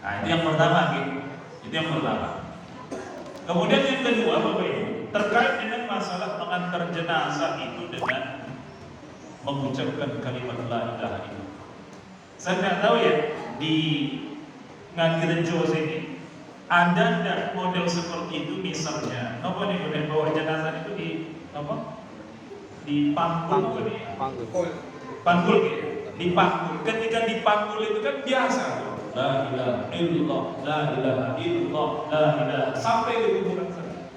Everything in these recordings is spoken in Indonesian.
Nah, itu yang pertama, gitu. Itu yang pertama. Kemudian yang kedua, Bapak Ibu, terkait dengan masalah mengantar jenazah itu dengan mengucapkan kalimat la ilaha illallah. Saya nggak tahu ya di Ngadirejo sini ada nggak model seperti itu, misalnya apa nih, model bawa jenazah itu di apa? Di panggul, panggul gitu. Di panggul. Ketika di panggul itu kan biasa tuh. La ilaha illallah, la ilaha illallah, la ilaha, sampai ke kuburan sana.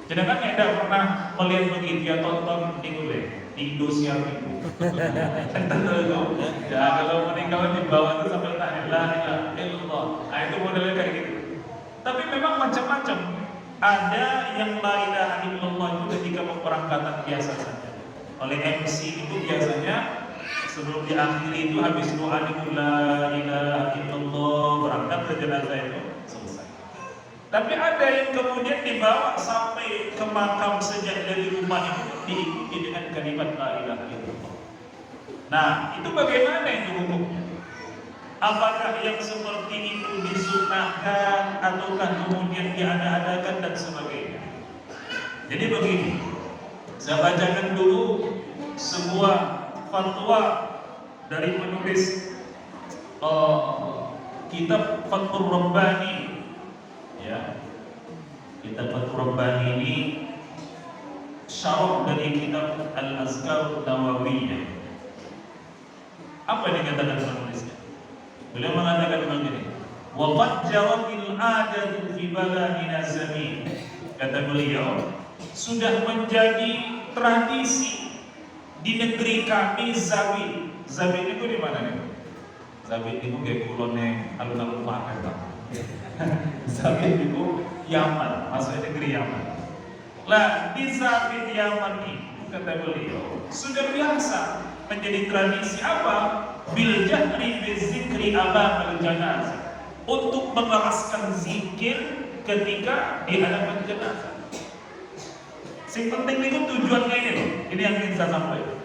Sedangkan tidak pernah melihat begitu ya, tonton di Indosiar itu. Ya kalau meninggal di bawah itu sampai la ilaha illallah. Nah itu modelnya kayak gitu. Tapi memang macam-macam. Ada yang la ilaha illallah itu ketika pemberangkatan biasa saja. Oleh MC itu biasanya sebelum diakhiri itu habis doa di la ilaha illallah, berangkat ke jenazah itu selesai. Tapi ada yang kemudian dibawa sampai ke makam sejak dari rumah itu diikuti dengan kalimat la ilaha illallah. Nah, itu bagaimana itu hukumnya? Apakah yang seperti itu disunahkan ataukah kemudian diada-adakan dan sebagainya? Jadi begini, saya bacakan dulu sebuah fatwa dari penulis kitab Fathur Rabbani, ya. Kitab Fathur Rabbani ini syarah dari kitab Al-Azkar Nawawiyah. Apa yang dikatakan penulisnya? Beliau mengatakan begini, wa qad jaratil 'adatu fi baladina zamin. Kata beliau, sudah menjadi tradisi di negeri kami Zawin. Zawin itu di mana nih? Zawin itu kayak kulonnya alun-alun Makkah, Pak. Zawin itu Yaman, maksudnya negeri Yaman. Lah di Zawin Yaman itu kata beliau sudah biasa menjadi tradisi apa? Bil jahri bizikri amam al-janazah, untuk mengeraskan zikir ketika di hadapan jenazah. Sing penting itu tujuannya ini loh. Ini yang ingin saya sampaikan.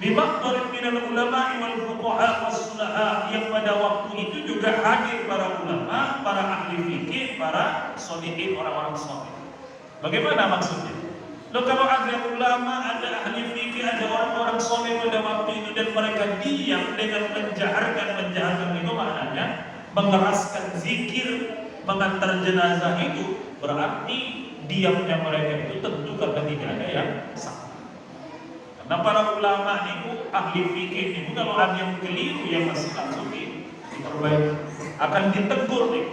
Bimaqtarin minal ulama wal fuqaha was sulaha, yang pada waktu itu juga hadir para ulama, para ahli fikih, para sholihin, orang-orang saleh. Bagaimana maksudnya? Loh, kalau ada ulama, ada ahli fikih, ada orang-orang soleh pada waktu itu dan mereka diam dengan menjaharkan itu maknanya mengeraskan zikir mengantar jenazah, itu berarti diamnya mereka itu tentu karena tidak ada yang salah. Karena para ulama itu, ahli fikih itu, kalau ada yang keliru yang masih langsung diperbaiki, akan ditegur nih.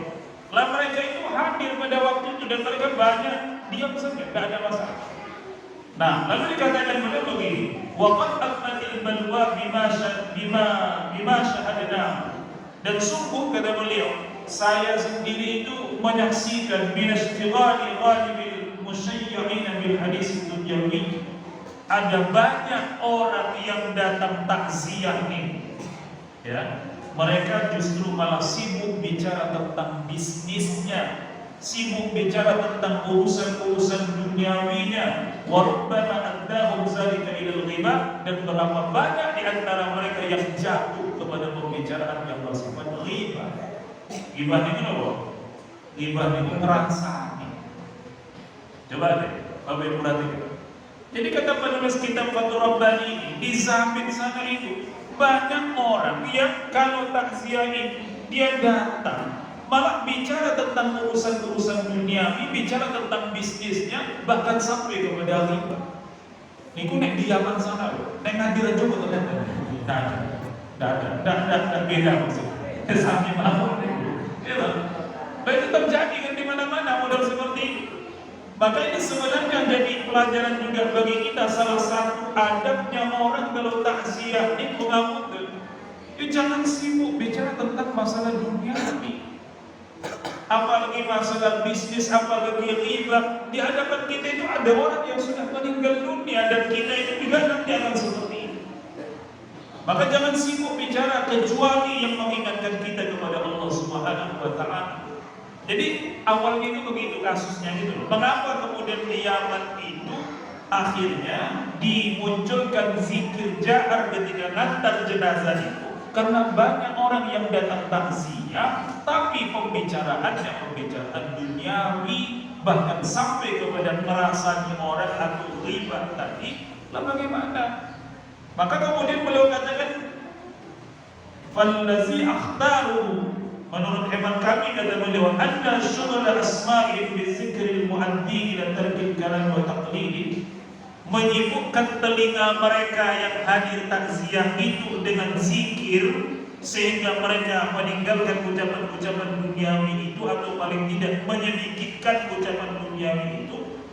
Lah mereka itu hadir pada waktu itu dan mereka banyak diam saja, tidak ada masalah. Nah, lalu dikatakan beliau begini, waqad akmatil balwa bima syahadna. Dan sungguh kata beliau, saya sendiri itu menyaksikan minastigari ghalibil musyayyi'in bil hadis dunyawi. Ada banyak orang yang datang takziah nih, ya. Mereka justru malah sibuk bicara tentang bisnisnya, sibuk bicara tentang urusan-urusan duniawinya. Wa rabbana addahum zalika ilal ghibah, dan berapa banyak di antara mereka yang jatuh kepada pembicaraan yang bersifat ghibah. Ghibah itu apa? Ghibah itu ngerasani. Coba deh, Bapak Ibu perhatikan. Jadi kata penulis kitab Fathur Rabbani ini, di Zamin sana itu banyak orang yang kalau takziah ini dia datang malah bicara tentang urusan-urusan duniawi, bicara tentang bisnisnya, bahkan sampai kepada riba. Niku nek di Yaman sana loh, nek Ngadirejo betul ada. Tidak beda maksudnya. Sami mawon niku. Ya, itu terjadi kan di mana-mana model seperti ini. Maka ini sebenarnya jadi pelajaran juga bagi kita. Salah satu adabnya orang kalau takziah ini mengapunten, jangan sibuk bicara tentang masalah duniawi. Apalagi masalah bisnis, apalagi riba. Di hadapan kita itu ada orang yang sudah meninggal dunia dan kita itu juga nanti akan seperti ini. Maka jangan sibuk bicara kecuali yang mengingatkan kita kepada Allah Subhanahu wa Ta'ala. Jadi awalnya itu begitu kasusnya gitu. Mengapa kemudian di Yaman itu akhirnya dimunculkan zikir jahar ketika ngantar jenazah itu? Karena banyak orang yang datang takziah, tapi pembicaraannya pembicaraan duniawi, bahkan sampai kepada merasani orang atau riba tadi. Lah bagaimana? Maka kemudian beliau katakan, "Fallazi akhtaru." Menurut hemat kami kata beliau, "Anna syughul asma'in bi dzikril muaddi ila tarkil kalam wa taqlid." Menyibukkan telinga mereka yang hadir takziah itu dengan zikir, sehingga mereka meninggalkan ucapan-ucapan duniawi itu, atau paling tidak menyedikitkan ucapan duniawi itu.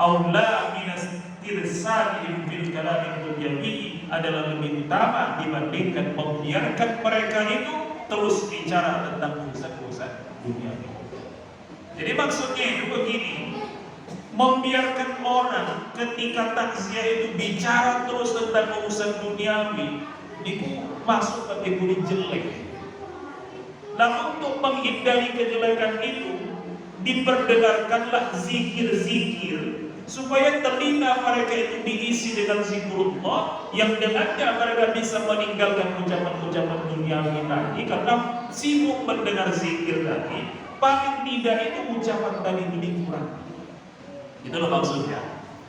Aula minas tirsadihim fil kalamid duniawi, adalah lebih utama dibandingkan membiarkan mereka itu terus bicara tentang urusan-urusan duniawi. Jadi maksudnya itu begini, membiarkan orang ketika takziah itu bicara terus tentang urusan duniawi, itu masuk kategori jelek. Nah, untuk menghindari kejelekan itu, diperdengarkanlah zikir-zikir supaya telinga mereka itu diisi dengan zikrullah, yang dengannya mereka bisa meninggalkan ucapan-ucapan duniawi tadi, karena sibuk mendengar zikir tadi. Paling tidak itu ucapan tadi itu dikurangi. Itu loh maksudnya.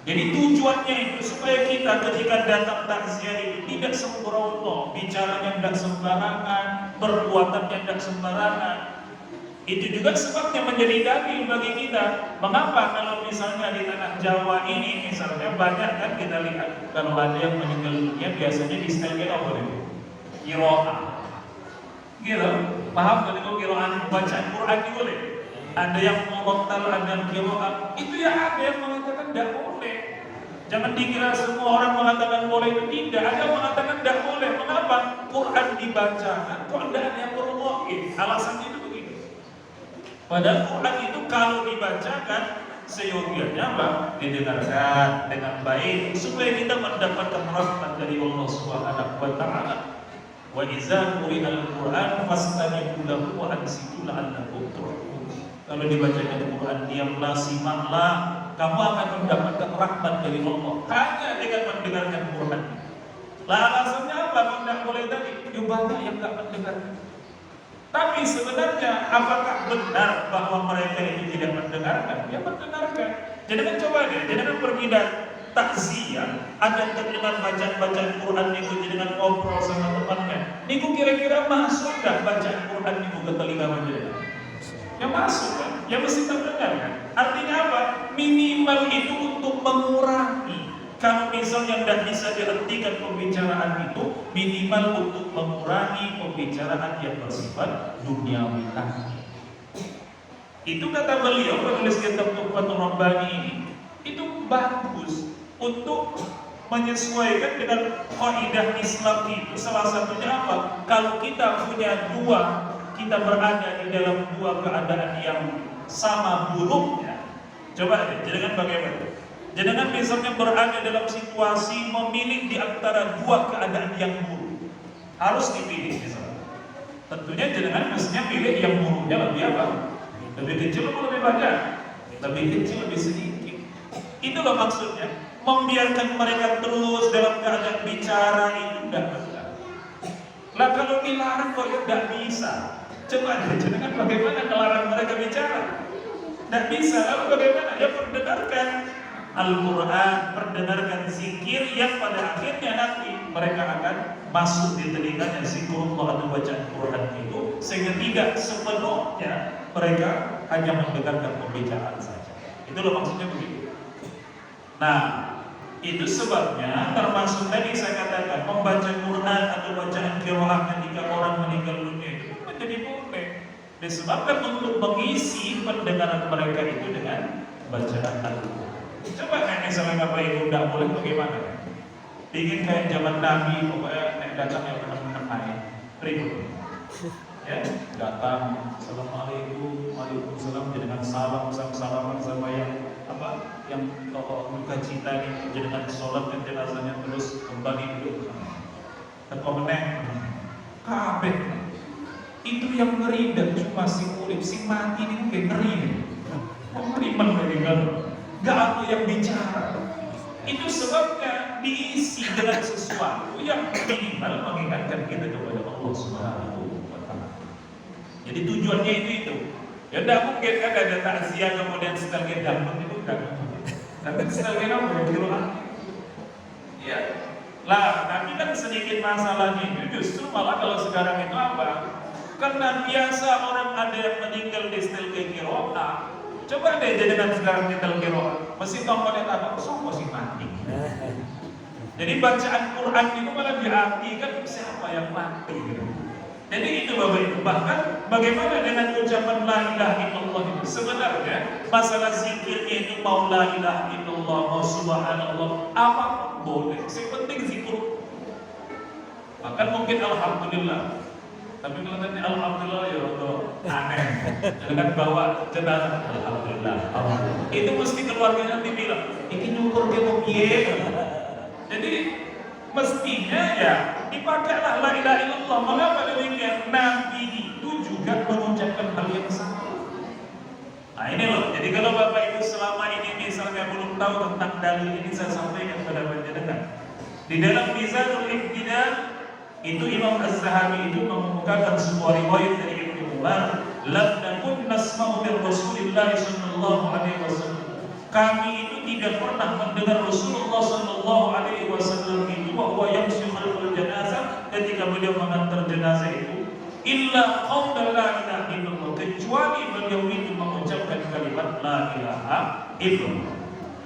Jadi tujuannya itu supaya kita ketika datang takziah itu tidak sembrono, bicaranya tidak sembarangan, perbuatannya tidak sembarangan. Itu juga sebabnya menjadi dalil bagi kita. Mengapa kalau misalnya di tanah Jawa ini misalnya banyak kan kita lihat kalau ada yang meninggal dunia biasanya distelkan apa nih? Qiraah. Gitu. Paham kan itu qiraah bacaan Quran itu boleh? Ada yang murattal, ada yang qiraah. Itu ya ada yang mengatakan tidak boleh. Jangan dikira semua orang mengatakan boleh, itu tidak. Ada yang mengatakan tidak boleh. Mengapa? Quran dibacakan, kok tidak ada yang berwakil. Alasannya itu begini. Padahal Quran itu kalau dibacakan seyogianya apa? Didengarkan dengan baik supaya kita mendapatkan rahmat dari Allah Subhanahu wa taala. Wa idza quri'al Qur'an fastami'u lahu wa ansitu la'allakum turhamun. Kalau dibacakan Quran, diamlah, simaklah, kamu akan mendapatkan rahmat dari Allah hanya dengan mendengarkan Quran. Lah alasannya apa? Tidak boleh tadi. Ya banyak yang tidak mendengar. Tapi sebenarnya apakah benar bahwa mereka itu tidak mendengarkan? Ya mendengarkan. Jadi kan coba deh, jadi kan pergi dan takziah, ada terdengar bacaan Quran itu dengan ngobrol sama temannya. Niku kira-kira masuk nggak bacaan Quran niku ke telinga majelis? Ya masuk kan? Ya mesti terdengar kan? Artinya apa? Minimal itu untuk mengurangi. Kalau misalnya tidak bisa dihentikan pembicaraan itu, minimal untuk mengurangi pembicaraan yang bersifat duniawi tadi. Itu kata beliau penulis kitab Tuhfatul Rabbani ini, itu bagus untuk menyesuaikan dengan kaidah Islam itu. Salah satunya apa? Kalau kita punya dua, kita berada di dalam dua keadaan yang sama buruknya. Coba deh, jangan bagaimana? Jangan misalnya berada dalam situasi memilih di antara dua keadaan yang buruk. Harus dipilih misalnya. Tentunya jangan maksudnya pilih yang buruknya lebih apa? Lebih kecil atau lebih banyak? Lebih kecil, lebih sedikit. Itulah maksudnya. Membiarkan mereka terus dalam keadaan bicara itu tidak benar. Lah kalau dilarang kok ya tidak bisa. Coba deh, jangan bagaimana melarang mereka bicara? Tidak bisa. Lalu bagaimana? Ya perdengarkan Al-Quran, perdengarkan zikir yang pada akhirnya nanti mereka akan masuk di telinganya zikrullah atau bacaan Quran itu, sehingga tidak sepenuhnya mereka hanya mendengarkan pembicaraan saja. Itulah maksudnya begitu. Nah, itu sebabnya termasuk tadi saya katakan membaca Quran atau bacaan qiraah ketika orang meninggal dunia itu menjadi boleh, disebabkan untuk mengisi pendengaran mereka itu dengan bacaan Al-Quran. Coba kan misalnya Bapak Ibu tidak boleh bagaimana? Ingin kayak zaman Nabi, pokoknya yang datang yang benar-benar naik ribut. Ya, datang, assalamualaikum, waalaikumsalam, dengan salaman sama yang apa, yang duka cita ini, dengan sholat dan jenazahnya terus kembali duduk. Dan pemenang, kabeh itu yang ngeri dan cuma si urip, si mati ini kayak ngeri. Kok ngeri mendengar? Gak ada yang bicara. Itu sebabnya diisi dengan sesuatu yang minimal mengingatkan kita kepada Allah Subhanahu wa Ta'ala. Jadi tujuannya itu. Ya tidak mungkin kan ada takziah kemudian setel dangdut itu kan. Tapi setel apa gitu lah. Ya. Lah, tapi kan sedikit masalahnya itu justru malah kalau sekarang itu apa? Karena biasa orang ada yang meninggal di setel kiroah. Coba deh dengan sekarang di kiroah. Mesti tombolnya apa? Semua masih mati. Jadi bacaan Quran itu malah diartikan siapa yang mati gitu. Jadi itu Bapak Ibu. Bahkan bagaimana dengan ucapan la ilaha illallah itu sebenarnya masalah zikirnya itu mau la ilaha illallah, mau subhanallah, apa boleh. Yang penting zikir. Bahkan mungkin alhamdulillah. Tapi kalau tadi alhamdulillah ya untuk aneh. Jangan bawa jenazah alhamdulillah. Itu mesti keluarganya nanti bilang, ini nyukur dia mau piye. Jadi mestinya ya dipakailah la ilaha illallah. Mengapa demikian? Nabi itu juga mengucapkan hal yang sama. Nah ini loh. Jadi kalau Bapak Ibu selama ini misalnya belum tahu tentang dalil ini, saya sampaikan kepada panjenengan. Di dalam Mizanul Iqtidal itu Imam Az-Zahabi itu mengemukakan sebuah riwayat dari Ibnu Umar, lam nakun nasma'u min Rasulillah sallallahu alaihi wasallam. Kami itu tidak pernah mendengar Rasulullah sallallahu alaihi wasallam itu bahwa yang khalfal jenazah ketika beliau mengantar jenazah itu illa qaula la ilaha illallah, kecuali beliau itu mengucapkan kalimat la ilaha illallah.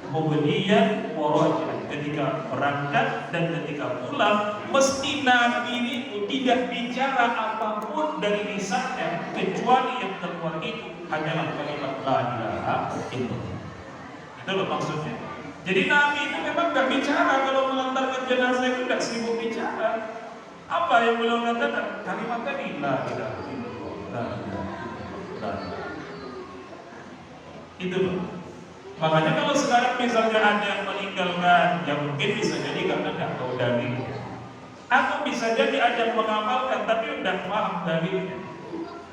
Mubdiyan wa raji'an, ketika berangkat dan ketika pulang mesti Nabi itu tidak bicara apapun dari lisannya kecuali yang keluar itu hanyalah kalimat la ilaha illallah. Itu loh maksudnya. Jadi Nabi itu memang gak bicara kalau mengantarkan jenazah itu gak sibuk bicara. Apa yang beliau katakan? Kalimat tadi la ilaha illallah, la ilaha illallah. Itu loh. Makanya kalau sekarang misalnya ada yang meninggalkan, ya mungkin bisa jadi karena tidak tahu dalilnya, atau bisa jadi ada yang mengamalkan tapi tidak paham dalilnya.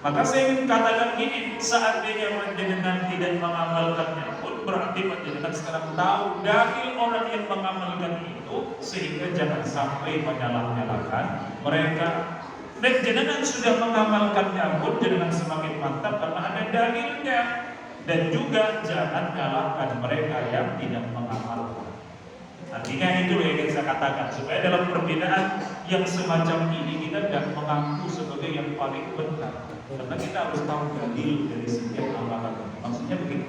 Maka saya ingin katakan gini, seandainya panjenengan tidak mengamalkannya pun berarti panjenengan sekarang tahu dalil orang yang mengamalkan itu, sehingga jangan sampai menyalah-nyalahkan mereka. Dan jenengan sudah mengamalkannya pun jenengan semakin mantap karena ada dalilnya. Dan juga jangan nyalahkan mereka yang tidak mengamalkan. Artinya itu yang ingin saya katakan, supaya dalam perbedaan yang semacam ini kita tidak mengaku sebagai yang paling benar, karena kita harus tahu dalil dari setiap amalan. Maksudnya begitu.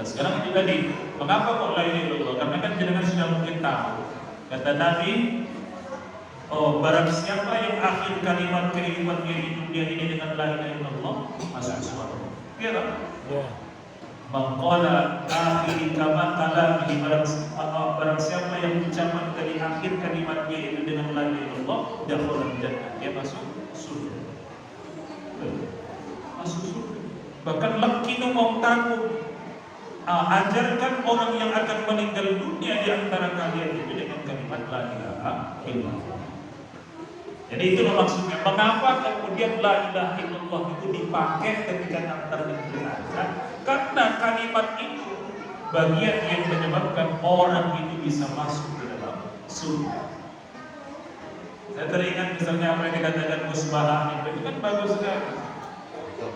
Dan sekarang itu tadi, mengapa kok la ilaha illallah? Karena kan jenengan sudah mungkin tahu. Kata Nabi, oh barang siapa yang akhir kalimat kehidupannya di dunia ini dengan la ilaha illallah, masuk surga. Ya. Maqala akhir kama kalamihi, barang siapa yang ucapan dari akhir kalimatnya itu dengan la ilaha illallah, dakhala jannah, dia masuk surga. Masuk surga. Bahkan lakinu mautakum, ajarkan orang yang akan meninggal dunia di antara kalian itu dengan kalimat la ilaha illallah. Jadi itu maksudnya mengapa kemudian la ilaha illallah itu dipakai ketika ngantarkan jenazah? Karena kalimat itu bagian yang menyebabkan orang itu bisa masuk ke dalam surga. Saya teringat misalnya apa yang dikatakan musbaha itu kan bagus sekali.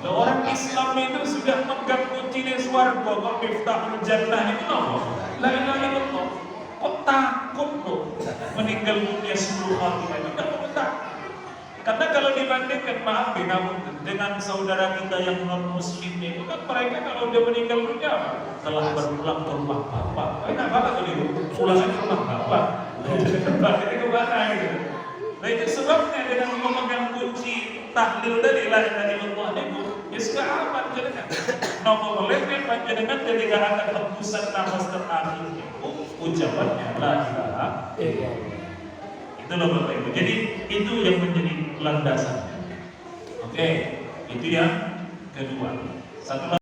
Orang Islam itu sudah megang kunci swarga, kok miftahul jannah itu apa? La ilaha illallah. Kok takut loh meninggal dunia 10 kali itu? Karena kalau dibandingkan, maaf ya, dengan saudara kita yang non muslim itu kan mereka kalau udah meninggal dunia telah berpulang ke rumah bapak. Enak banget tuh pulang ke rumah bapak. Itu ke mana gitu. Nah itu sebabnya dengan memegang kunci tahlil dari la ilaha illallah itu ya sudah aman jenengan. Nomor boleh panjenengan ketika akan hembusan nafas terakhir itu ucapannya la ilaha illallah. Itu loh Bapak Ibu. Jadi itu yang menjadi landasan. Oke, itu yang kedua. Satu